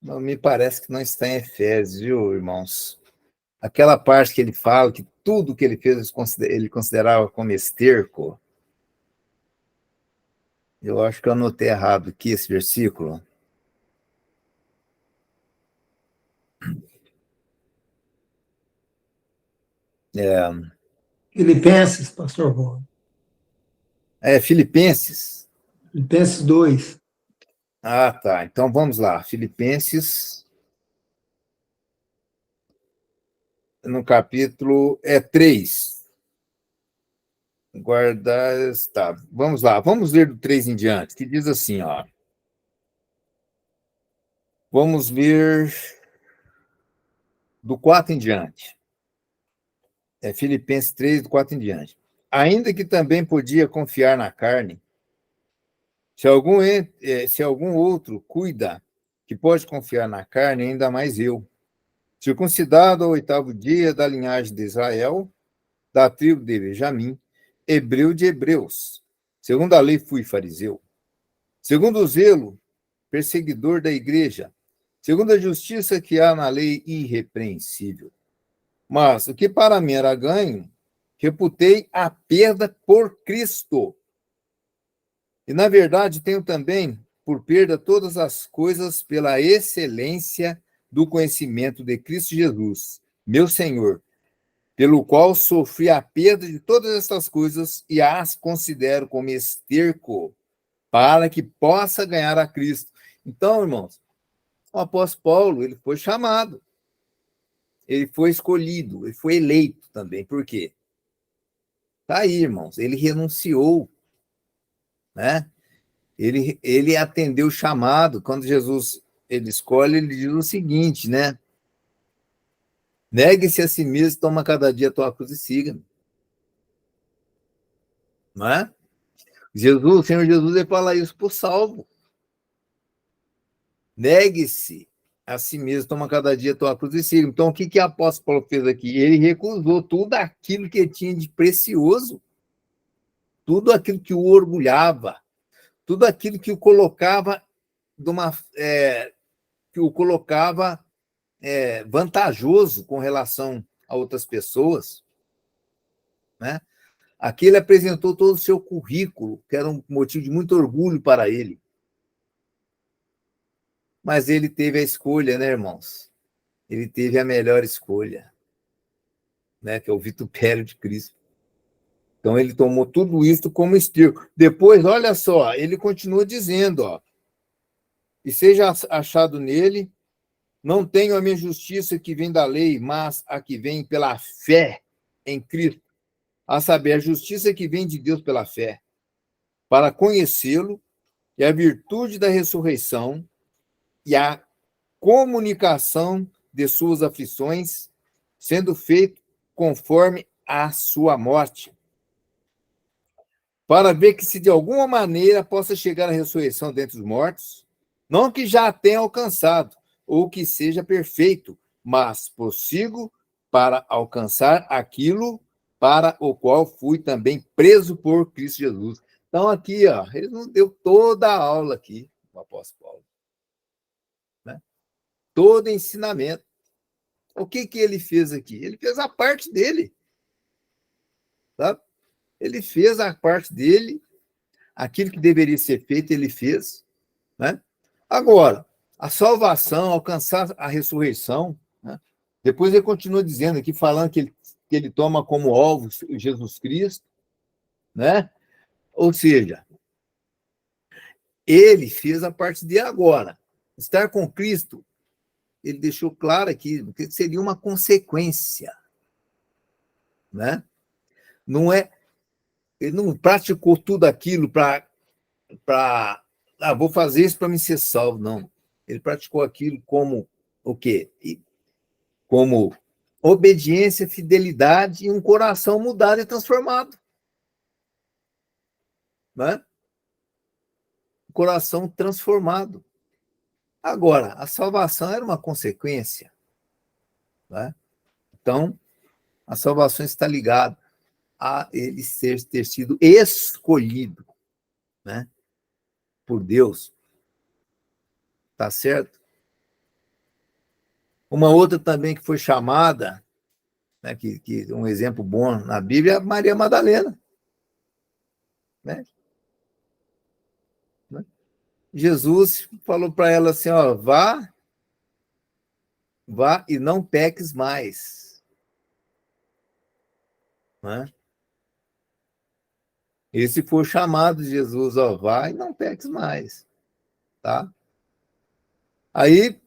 Speaker 2: Não, me parece que não está em Efésios, viu, irmãos? Aquela parte que ele fala que tudo que ele fez ele considerava como esterco. Eu acho que eu anotei errado aqui esse versículo.
Speaker 3: Filipenses, pastor Ron.
Speaker 2: Filipenses.
Speaker 3: Filipenses 2.
Speaker 2: Ah, tá. Então vamos lá. Filipenses, no capítulo 3. Guardar. Tá. Vamos lá. Vamos ler do 3 em diante, que diz assim, ó. Vamos ler do 4 em diante. Filipenses 3, do 4 em diante. Ainda que também podia confiar na carne, se algum outro cuida que pode confiar na carne, ainda mais eu. Circuncidado ao 8º dia da linhagem de Israel, da tribo de Benjamim, hebreu de hebreus. Segundo a lei, fui fariseu. Segundo o zelo, perseguidor da igreja. Segundo a justiça que há na lei, irrepreensível. Mas o que para mim era ganho, reputei a perda por Cristo. E, na verdade, tenho também por perda todas as coisas pela excelência do conhecimento de Cristo Jesus, meu Senhor, pelo qual sofri a perda de todas estas coisas e as considero como esterco, para que possa ganhar a Cristo. Então, irmãos, o apóstolo Paulo, ele foi chamado, ele foi escolhido, ele foi eleito também. Por quê? Tá aí, irmãos, ele renunciou, né? Ele atendeu o chamado. Quando Jesus ele escolhe, ele diz o seguinte, né? Negue-se a si mesmo, toma cada dia a tua cruz e siga. Não é? O Senhor Jesus, ele fala isso para o salvo. Negue-se a si mesmo, toma cada dia a tua cruz e siga. Então, o que o apóstolo Paulo fez aqui? Ele recusou tudo aquilo que ele tinha de precioso, tudo aquilo que o orgulhava, tudo aquilo que o colocava vantajoso com relação a outras pessoas, né? Aqui ele apresentou todo o seu currículo, que era um motivo de muito orgulho para ele. Mas ele teve a escolha, né, irmãos? Ele teve a melhor escolha, né, que é o vitupério de Cristo. Então ele tomou tudo isso como esterco. Depois, olha só, ele continua dizendo, ó, e seja achado nele, não tenho a minha justiça que vem da lei, mas a que vem pela fé em Cristo, a saber, a justiça que vem de Deus pela fé, para conhecê-lo e a virtude da ressurreição e a comunicação de suas aflições, sendo feito conforme a sua morte, para ver que se de alguma maneira possa chegar à ressurreição dentre os mortos, não que já a tenha alcançado, ou que seja perfeito, mas prossigo para alcançar aquilo para o qual fui também preso por Cristo Jesus. Então, aqui, ó, ele não deu toda a aula aqui, o apóstolo Paulo. Né? Todo ensinamento. O que ele fez aqui? Ele fez a parte dele. Sabe? Ele fez a parte dele, aquilo que deveria ser feito, ele fez. Né? Agora, a salvação, alcançar a ressurreição, né? Depois ele continua dizendo aqui, falando que ele toma como alvo Jesus Cristo, né? Ou seja, ele fez a parte de agora. Estar com Cristo, ele deixou claro aqui que seria uma consequência, né? Não é, ele não praticou tudo aquilo para vou fazer isso para me ser salvo, não. Ele praticou aquilo como o quê? Como obediência, fidelidade e um coração mudado e transformado. Né? Coração transformado. Agora, a salvação era uma consequência. Né? Então, a salvação está ligada a ele ter sido escolhido, né, por Deus. Tá certo? Uma outra também que foi chamada, né, que um exemplo bom na Bíblia é Maria Madalena. Né? Jesus falou para ela assim, ó, vá e não peques mais. Né? Esse foi o chamado de Jesus, ó, vá e não peques mais. Tá? Aí,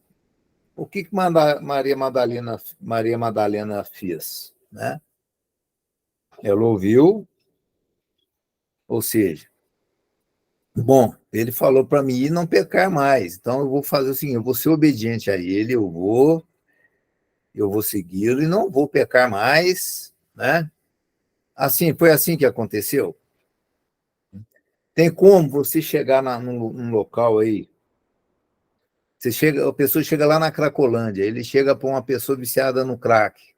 Speaker 2: o que Maria Madalena fez? Né? Ela ouviu, ou seja, bom, ele falou para mim ir não pecar mais, então eu vou fazer o seguinte, eu vou ser obediente a ele, eu vou segui-lo e não vou pecar mais, né? Assim, foi assim que aconteceu? Tem como você chegar num local aí, a pessoa chega lá na Cracolândia, ele chega para uma pessoa viciada no crack,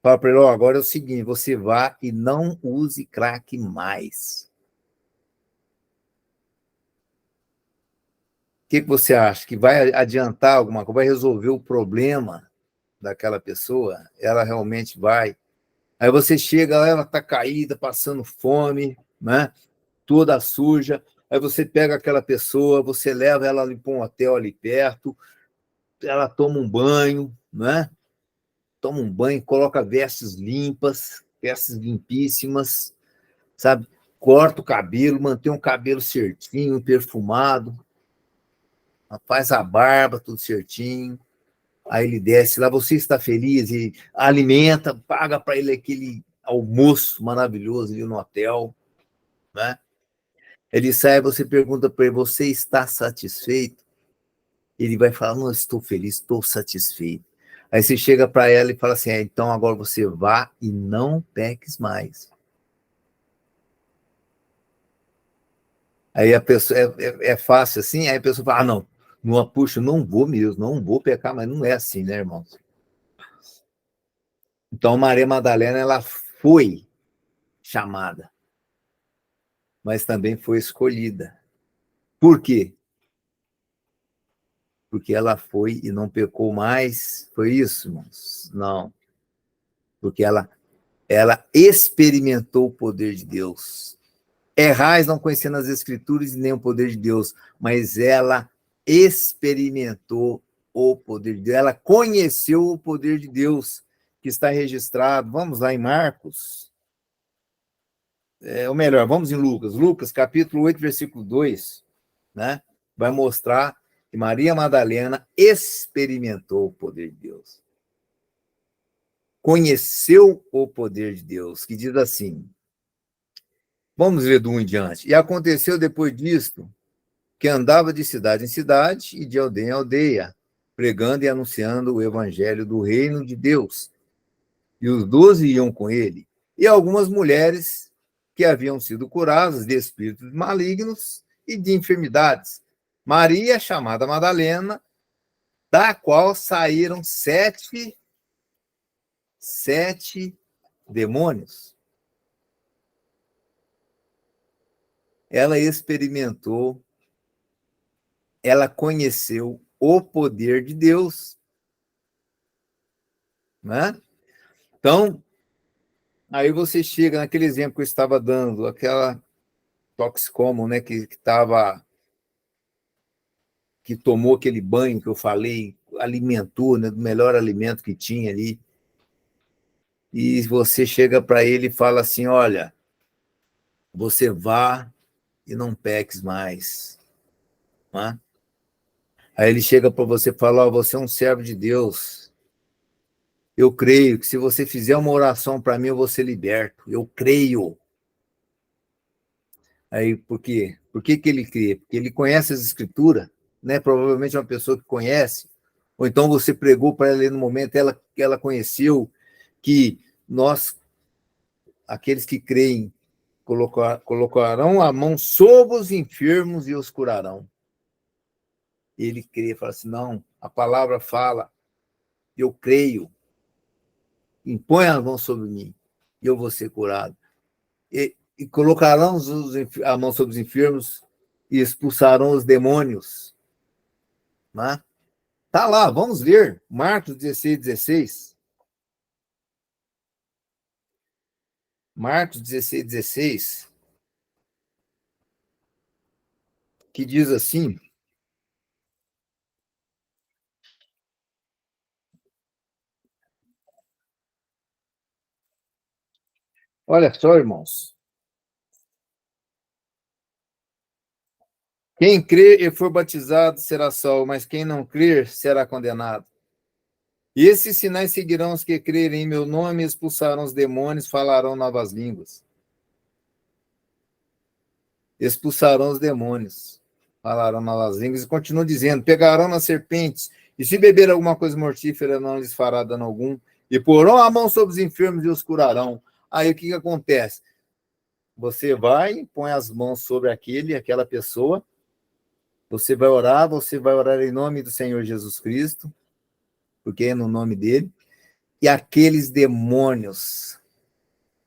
Speaker 2: fala para ele, ó, agora é o seguinte, você vá e não use crack mais. O que você acha? Que vai adiantar alguma coisa? Vai resolver o problema daquela pessoa? Ela realmente vai? Aí você chega lá, ela está caída, passando fome, né? Toda suja. Aí você pega aquela pessoa, você leva ela para um hotel ali perto, ela toma um banho, né? Toma um banho, coloca vestes limpas, vestes limpíssimas, sabe? Corta o cabelo, mantém um cabelo certinho, perfumado, faz a barba, tudo certinho. Aí ele desce lá, você está feliz, e alimenta, paga para ele aquele almoço maravilhoso ali no hotel, né? Ele sai, você pergunta para ele, você está satisfeito? Ele vai falar, não, estou feliz, estou satisfeito. Aí você chega para ela e fala assim, então agora você vá e não peques mais. Aí a pessoa, é fácil assim, aí a pessoa fala, não, puxa, não vou mesmo, não vou pecar, mas não é assim, né, irmãos? Então, Maria Madalena, ela foi chamada, mas também foi escolhida. Por quê? Porque ela foi e não pecou mais. Foi isso, irmãos? Não. Porque ela experimentou o poder de Deus. Errais não conhecendo as Escrituras e nem o poder de Deus, mas ela experimentou o poder de Deus. Ela conheceu o poder de Deus que está registrado. Vamos lá em Marcos. Ou melhor, vamos em Lucas. Lucas, capítulo 8, versículo 2, né? Vai mostrar que Maria Madalena experimentou o poder de Deus. Conheceu o poder de Deus, que diz assim, vamos ver do 1 em diante. E aconteceu depois disto, que andava de cidade em cidade e de aldeia em aldeia, pregando e anunciando o evangelho do reino de Deus. E os 12 iam com ele. E algumas mulheres que haviam sido curadas de espíritos malignos e de enfermidades. Maria, chamada Madalena, da qual saíram sete demônios. Ela experimentou, ela conheceu o poder de Deus, né? Então, aí você chega naquele exemplo que eu estava dando, aquela toxicomum, né, que tomou aquele banho que eu falei, alimentou, né, do melhor alimento que tinha ali, e você chega para ele e fala assim, olha, você vá e não peques mais, né? Aí ele chega para você e fala, ó, você é um servo de Deus, eu creio que se você fizer uma oração para mim, eu vou ser liberto, eu creio. Aí, por quê? Por que ele crê? Porque ele conhece as escrituras, né? Provavelmente é uma pessoa que conhece, ou então você pregou para ela no momento, ela conheceu que nós, aqueles que creem, colocarão a mão sobre os enfermos e os curarão. Ele crê, fala assim, não, a palavra fala, eu creio, impõe a mão sobre mim e eu vou ser curado. E colocarão a mão sobre os enfermos e expulsarão os demônios. Né? Tá lá, vamos ler, Marcos 16. Marcos 16, que diz assim, olha só, irmãos, quem crer e for batizado será salvo, mas quem não crer será condenado. E esses sinais seguirão os que crerem em meu nome, expulsarão os demônios, falarão novas línguas. Expulsarão os demônios, falarão novas línguas, e continua dizendo, pegarão nas serpentes, e se beber alguma coisa mortífera, não lhes fará dano algum, e porão a mão sobre os enfermos e os curarão. Aí o que acontece? Você vai, põe as mãos sobre aquela pessoa, você vai orar em nome do Senhor Jesus Cristo, porque é no nome dele, e aqueles demônios,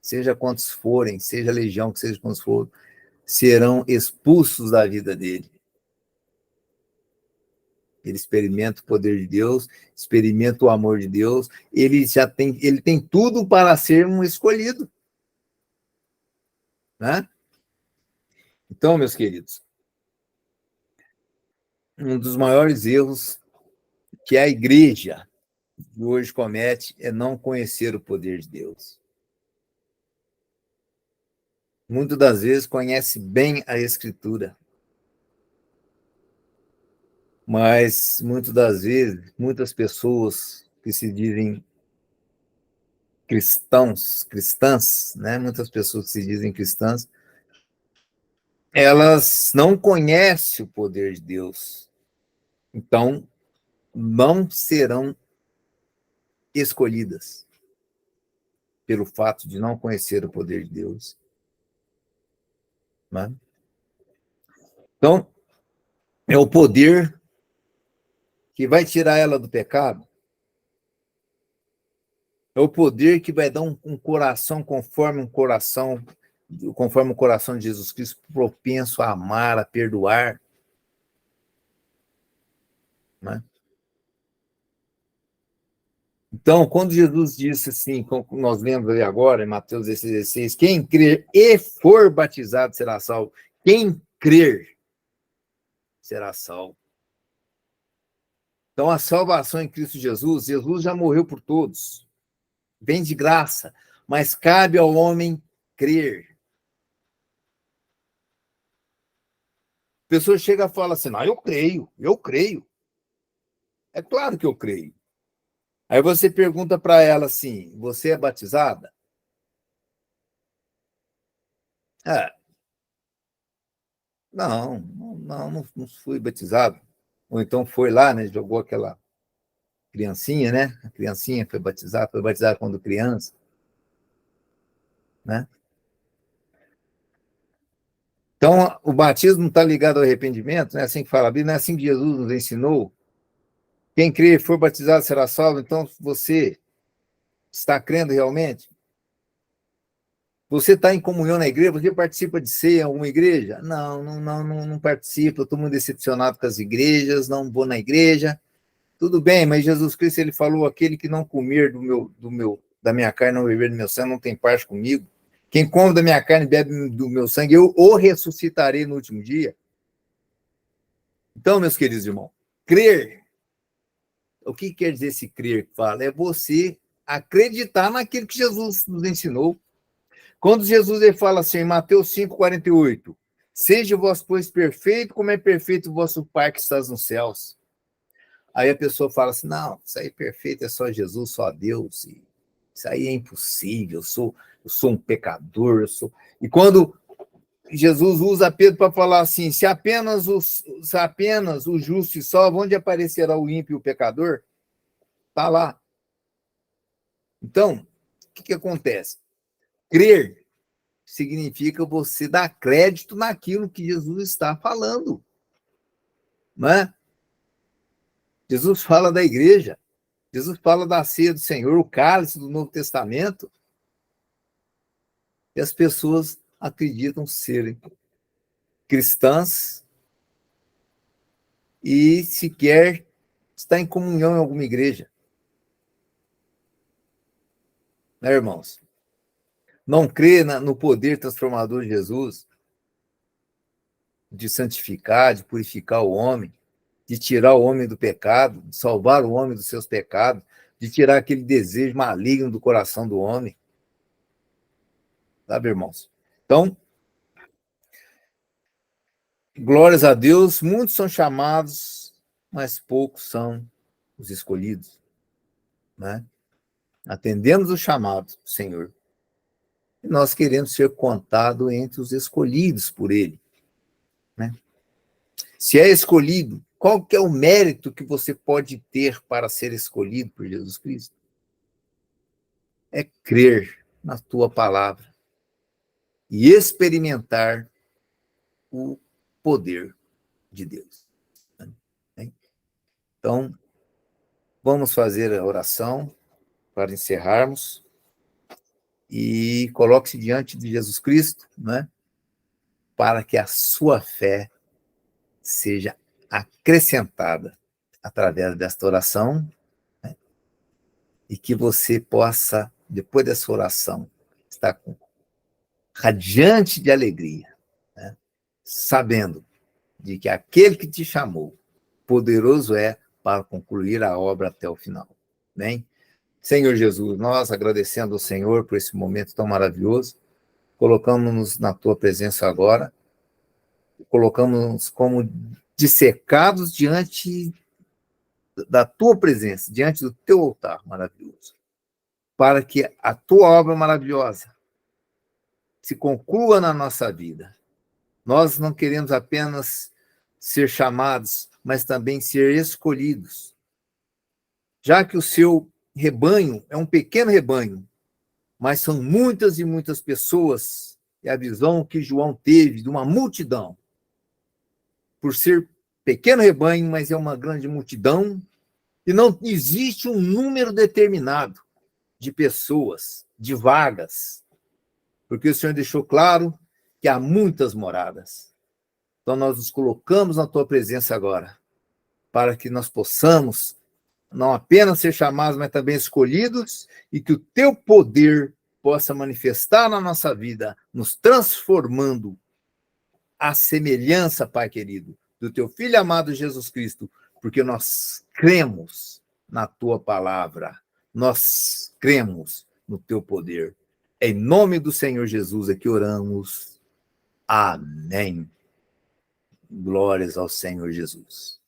Speaker 2: seja quantos forem, seja legião, que seja quantos forem, serão expulsos da vida dele. Ele experimenta o poder de Deus, experimenta o amor de Deus, ele tem tudo para ser um escolhido. Né? Então, meus queridos, um dos maiores erros que a igreja hoje comete é não conhecer o poder de Deus. Muitas das vezes conhece bem a Escritura, mas muitas das vezes, muitas pessoas que se dizem cristãs, né? Muitas pessoas que se dizem cristãs, elas não conhecem o poder de Deus. Então, não serão escolhidas pelo fato de não conhecer o poder de Deus. Né? Então, é o poder que vai tirar ela do pecado, é o poder que vai dar um coração conforme o coração de Jesus Cristo, propenso a amar, a perdoar. Né? Então, quando Jesus disse assim, como nós lemos ali agora, em Mateus 16, quem crer e for batizado será salvo. Quem crer será salvo. Então, a salvação em Cristo Jesus, Jesus já morreu por todos. Vem de graça, mas cabe ao homem crer. A pessoa chega e fala assim, não, eu creio. É claro que eu creio. Aí você pergunta para ela assim, você é batizada? Não fui batizado. Ou então foi lá, né, jogou aquela criancinha, né? A criancinha foi batizada quando criança, né? Então, o batismo não está ligado ao arrependimento, não é assim que fala a Bíblia, não é assim que Jesus nos ensinou. Quem crer e for batizado será salvo. Então, você está crendo realmente? Você está em comunhão na igreja? Você participa de ceia em alguma igreja? Não participo. Eu estou muito decepcionado com as igrejas, não vou na igreja. Tudo bem, mas Jesus Cristo, ele falou, aquele que não comer da minha carne, não beber do meu sangue, não tem parte comigo. Quem come da minha carne e bebe do meu sangue, eu o ressuscitarei no último dia. Então, meus queridos irmãos, crer, o que quer dizer esse crer que fala? É você acreditar naquilo que Jesus nos ensinou. Quando Jesus ele fala assim, em Mateus 5,48, seja vós, pois, perfeito, como é perfeito o vosso Pai que estás nos céus. Aí a pessoa fala assim, não, isso aí perfeito é só Jesus, só Deus, isso aí é impossível, eu sou um pecador, E quando Jesus usa Pedro para falar assim, se apenas o justo se salva, onde aparecerá o ímpio e o pecador? Está lá. Então, o que acontece? Crer significa você dar crédito naquilo que Jesus está falando. Não é? Jesus fala da igreja. Jesus fala da ceia do Senhor, o cálice do Novo Testamento. E as pessoas acreditam serem cristãs e sequer está em comunhão em alguma igreja. Né, irmãos? Não crê no poder transformador de Jesus, de santificar, de purificar o homem, de tirar o homem do pecado, de salvar o homem dos seus pecados, de tirar aquele desejo maligno do coração do homem. Sabe, irmãos? Então, glórias a Deus, muitos são chamados, mas poucos são os escolhidos. Né? Atendemos o chamado do Senhor. E nós queremos ser contados entre os escolhidos por Ele. Né? Se é escolhido, qual que é o mérito que você pode ter para ser escolhido por Jesus Cristo? É crer na tua palavra e experimentar o poder de Deus. Então, vamos fazer a oração para encerrarmos e coloque-se diante de Jesus Cristo, né, para que a sua fé seja acrescentada através desta oração, né, e que você possa, depois dessa oração, estar radiante de alegria, né, sabendo de que aquele que te chamou, poderoso é para concluir a obra até o final. Bem? Senhor Jesus, nós agradecendo ao Senhor por esse momento tão maravilhoso, colocamos-nos na tua presença agora, colocamos-nos como dissecados diante da tua presença, diante do teu altar maravilhoso, para que a tua obra maravilhosa se conclua na nossa vida. Nós não queremos apenas ser chamados, mas também ser escolhidos. Já que o seu rebanho é um pequeno rebanho, mas são muitas e muitas pessoas, é a visão que João teve de uma multidão. Por ser pequeno rebanho, mas é uma grande multidão, e não existe um número determinado de pessoas, de vagas, porque o Senhor deixou claro que há muitas moradas. Então nós nos colocamos na tua presença agora, para que nós possamos não apenas ser chamados, mas também escolhidos, e que o teu poder possa manifestar na nossa vida, nos transformando à semelhança, Pai querido, do teu Filho amado Jesus Cristo, porque nós cremos na tua palavra, nós cremos no teu poder. Em nome do Senhor Jesus é que oramos. Amém. Glórias ao Senhor Jesus.